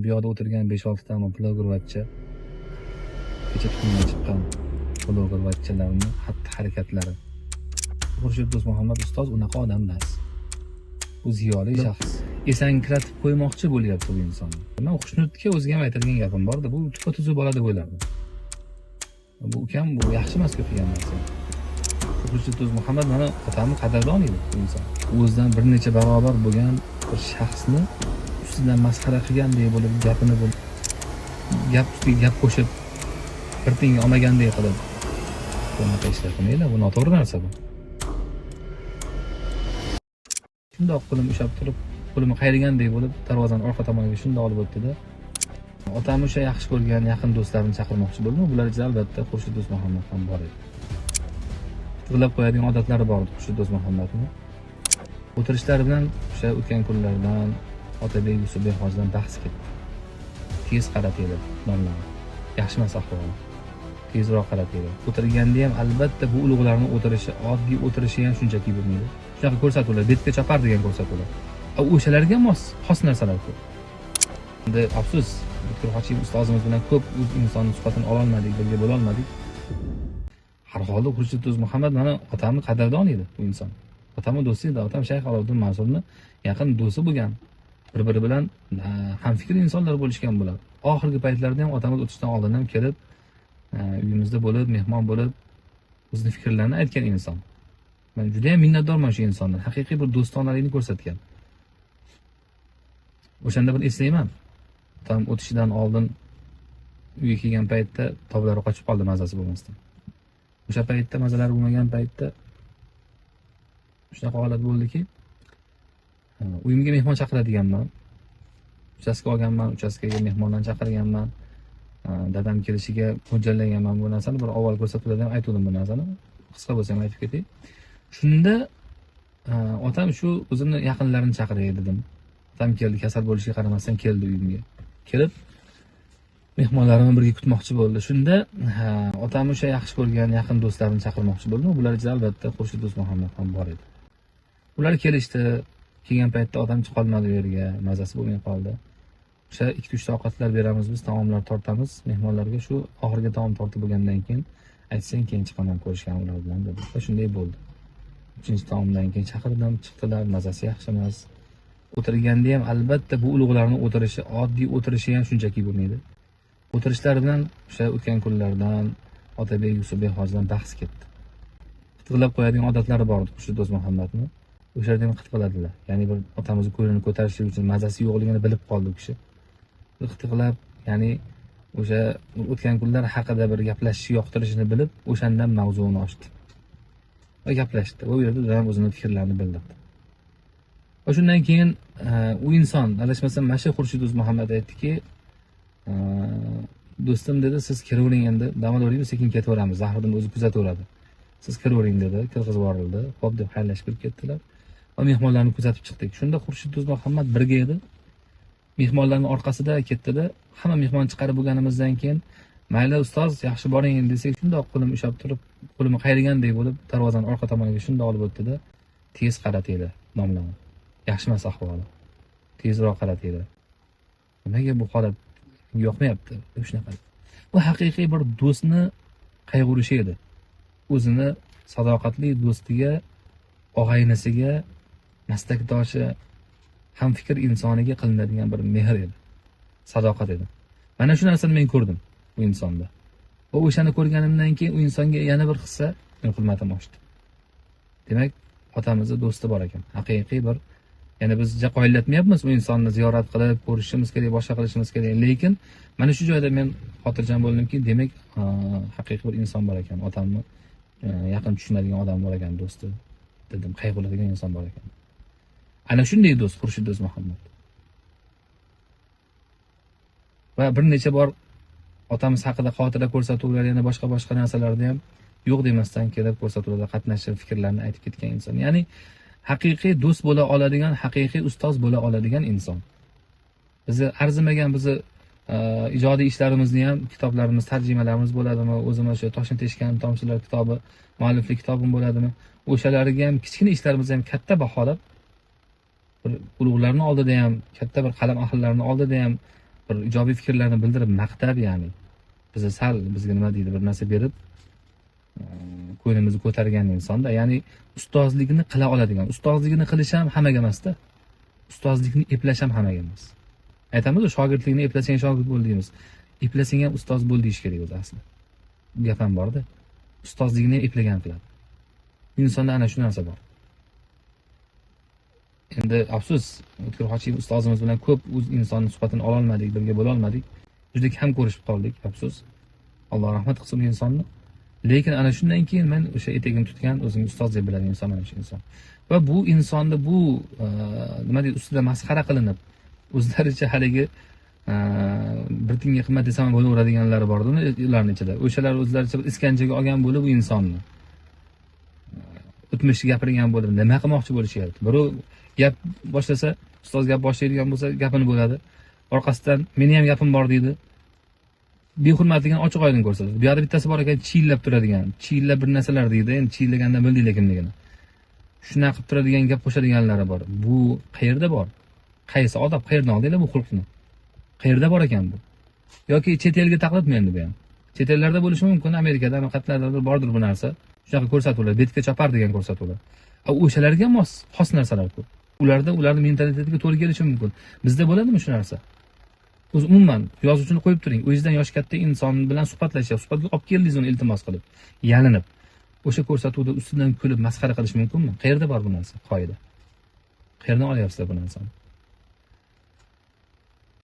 Bu yoqda o'tirgan 5-6 ta blogervachcha, kecha tuxumdan chiqqan blogervachchalarning xatti-harakatlari. Xurshid Do'stmuhammad ustoz unaqa odam emas. U ziyoli shaxs. Esankiratib qo'ymoqchi bo'lyapti bu insonni. Men Xushnudga o'ziga ham aytadigan gapim bor-da, bu tupa-tuzuk bola deb o'ylardim. Bu ukam bu yaxshi emas qilgan narsa. Xurshid Do'stmuhammad mana otamni qadrdon edi bu inson. O'zidan bir necha barobar bo'lgan bir shaxsni ustidan masxara qilgandek bo'lib, gapini bo'lib, gap ustiga gap qo'shib, bir tiyinga olmagandek qilib, bunaqa ishlar qilmaydi, bu noto'g'ri narsa bu. Shundoq qo'lim ushlab turib, qo'limni qayirgandek bo'lib, darvozaning orqa tomoniga shundoq olib o'tdi-da. Otam o'sha yaxshi ko'rgan yaqin do'stlarini chaqirmoqchi bo'ldi. Bular ichida albatta Xurshid Do'stmuhammad ham bor edi. Tig'lab qo'yadigan odatlari bor edi Xurshid Do'stmuhammadning. O'tirishlari bilan o'sha o'tgan kunlardan Otabek Yusuf Behojdan bahs ketdi. Tez qaratildi nomlari. Yaxshi emas ahvoli. Tezroq qaratildi. O'tirganda ham albatta bu ulug'larning o'tirishi, oddiy o'tirishi ham shunchaki bo'lmaydi. Shunaqa ko'rsatuvlar, betga chopar degan ko'rsatuvlar. O'shalarga xos narsalar ko'p. Endi afsus, Bektur Hoshim ustozimiz bilan ko'p o'z insonni suhbatini ola olmadik, birga bo'la olmadik. Har holda Xurshid Do'stmuhammad mana otamni qadrdon edi bu inson. Otamning do'sti edi, otam Shayx Aloviddin Mansurni yaqin do'sti bo'lgan. Bir-biri bilan hamfikr insonlar bo'lishgan bular. Oxirgi paytlarda ham otamiz o'tishdan oldin ham kelib, uyimizda bo'lib, mehmon bo'lib, o'zining fikrlarini aytgan inson. Men juda ham minnatdorman shu insondan. Haqiqiy bir do'stonalikni ko'rsatgan. O'shanda bir eslayman. Otam o'tishidan oldin uyga kelgan paytda toblari qochib qoldi mazasi bo'lmasdan. O'sha paytda mazalari bo'lmagan paytda shunaqa holat bo'ldiki, uyimga mehmon chaqiradiganman. Uchastka olganman, uchastkaga mehmonlarni chaqirganman. Dadam kelishiga mo'ljallaganman bu narsani, bir avval ko'rsatuvlarda ham aytdim bu narsani. Qisqa bo'lsa ham aytib ketay. Shunda otam shu o'zimni yaqinlarini chaqiray dedim. Otam keldi, kasal bo'lishiga qaramasdan keldi uyimga. Kelib mehmonlarimni birga kutmoqchi bo'ldi. Shunda otam o'sha yaxshi ko'rgan yaqin do'stlarini chaqirmoqchi bo'ldi. Bular ichida albatta Xurshid Do'stmuhammad ham bor edi. Ular kelishdi. Kelgan paytda odam chiqolmadi u yerga, mazasi bo'lmay qoldi. O'sha 2-3 ta ovqatlar beramiz biz, taomlar tortamiz mehmonlarga, shu oxirgi taom tortib bo'lgandan keyin aytsang keyin chiqaman ko'rishgan ular bilan dedi. Va shunday bo'ldi. 3-chi taomdan keyin chaqirdim, chiqdilar, mazasi yaxshi emas. O'tirganda ham albatta bu ulug'larning o'tirishi, oddiy o'tirishi ham shunchaki bo'lmaydi. O'tirishlari bilan o'sha o'tgan kunlardan Otabek Yusuf Behojdan bahs ketdi. Tig'lab qo'yadigan odatlari bor edi Xurshid Do'stmuhammadning. O'sha yerda ham qitig'ladilar. Ya'ni bir otamizni ko'ylini ko'tarish uchun mazasi yo'qligini bilib qoldi u kishi. Qitig'lab, ya'ni o'sha o'tgan kunlar haqida bir gaplashishni yoqtirishini bilib, o'shandan mavzuni ochdi. Va gaplashdi. Va u yerda ham o'zining fikrlarini bildirdi. Va shundan keyin u inson, adashmasam, mana shu Xurshid Do'stmuhammad aytdiki, do'stim dedi, siz kiravering endi, damadoriymi sekin ketaveramiz. Zahriddin o'zi kuzataveradi. Siz kiravering dedi, kirg'izib yuborildi. Xo'p deb xayrlashib kirib ketdilar. Va mehmonlarni kuzatib chiqdik. Shunda Xurshid Do'stmuhammad birga edi. Mehmonlarning orqasida ketdi-da, hamma mehmon chiqarib bo'lganimizdan keyin, mayli ustoz, yaxshi boring desak, shundoq qo'lim ushlab turib, qo'limni qayrigandek bo'lib, darvozaning orqa tomoniga shundoq olib o'tdi-da, tez qaratildi nomlari. Yaxshi emas ahvoli. Tezroq qaratildi. Nimaga bu holat yoqmayapti? Shunaqa. Bu haqiqiy bir do'stni qayg'urishi edi. O'zini sadoqatli do'stiga, og'aynisiga, maslakdoshi, hamfikr insoniga qilinadigan bir mehr edi. Sadoqat edi. Mana shu narsani men ko'rdim bu insonda. Va o'shani ko'rganimdan keyin u insonga yana bir hissa men hurmatim oshdi. Demak, otamizning do'sti bor ekan. Haqiqiy bir, ya'ni biz qoyillatmayapmiz u insonni ziyorat qilib, ko'rishimiz kerak, boshqa qilishimiz kerak. Lekin mana shu joyda men xotirjam bo'ldimki, demak, haqiqiy bir inson bor ekan. Otamni yaqin tushunadigan odam bor ekan, do'sti dedim, qayg'uradigan inson bor ekan. Ana shunday do'st Xurshid Do'stmuhammad. Va bir necha bor otamiz haqida xotira ko'rsatuvlar, yana boshqa narsalarda ham yo'q demasdan kelib ko'rsatuvlarda qatnashib, fikrlarini aytib ketgan inson. Ya'ni haqiqiy do'st bo'la oladigan, haqiqiy ustoz bo'la oladigan inson. Bizni arzimagan, bizni ijodiy ishlarimizni ham, kitoblarimiz, tarjimalarimiz bo'ladimi, o'zimiz shu Toshni teshgan tomchilar kitobi, mualliflik kitobim bo'ladimi, o'shalarga ham kichkina ishlarimizni ham katta baholab, bir ulug'larning oldida ham, katta bir qalam ahllarining oldida ham bir ijobiy fikrlarni bildirib maqtab, ya'ni bizni sal bizga nima deydi bir narsa berib ko'nglimizni ko'targan insonda, ya'ni ustozligini qila oladigan. Ustozligini qilish ham hammaga emasda. Ustozlikni eplash ham hammaga emas. Aytamiz, shogirdlikni eplasang shogird bo'l deymiz. Eplasang ham ustoz bo'l deyish kerak o'zi asli. Bu gap ham borda. Ustozligini eplagan qiladi. Insonda ana shu narsa bor. Endi afsus, O'tkir Hojiyev ustozimiz bilan ko'p o'z insonni suhbatini ola olmadik, birga bo'la olmadik. Juda kam ko'rishib qoldik, afsus. Alloh rahmat qilsin bu insonni. Lekin ana shundan keyin men o'sha etagini tutgan, o'zimni ustoz deb biladigan inson mana shu inson. Va bu insonni bu nima deydi, ustida masxara qilinib, o'zlaricha haligi bir tinga qimmat desam ham bo'laveradiganlari bor ularning ichida. O'shalar o'zlaricha bir iskanjaga olgan bo'lib bu insonni o'tmishni gapirgan bo'lib nima qilmoqchi bo'lishyapti. Birov gap boshlasa, ustoz gap boshlaydigan bo'lsa, gapini bo'ladi. Orqasidan meni ham gapim bor deydi. Behurmatligini ochiq oydin ko'rsatadi. Bu yerda bittasi bor ekan, chiyillab turadigan. Chiyillab bir narsalar deydi. Endi chiyillagandan bildinglar kimligini. Shunaqa qilib turadigan gap qo'shadiganlari bor. Bu qayerda bor? Qaysi odob? Qayerdan oldinglar bu xulqni? Qayerda bor ekan bu? Yoki chet elga taqlidmi endi bu ham? Chet ellarda bo'lishi mumkin, Amerikada, qatlarda bordir bu narsa. Shunaqa ko'rsatuvlar, betga chopar degan ko'rsatuvlar. O'shalarga mos, xos narsalar ko'p. Ularning mentalitetiga to'g'ri kelishi mumkin. Bizda bo'ladimi shu narsa? O'zi umuman yozuvchini qo'yib turing. O'zingizdan yosh katta inson bilan suhbatlashyapsiz. Suhbatga olib keldingiz uni iltimos qilib, yalinib. O'sha ko'rsatuvda ustidan kulib masxara qilish mumkinmi? Qayerda bor bu narsa? Qoida. Qayerdan olyapsizlar bu narsani?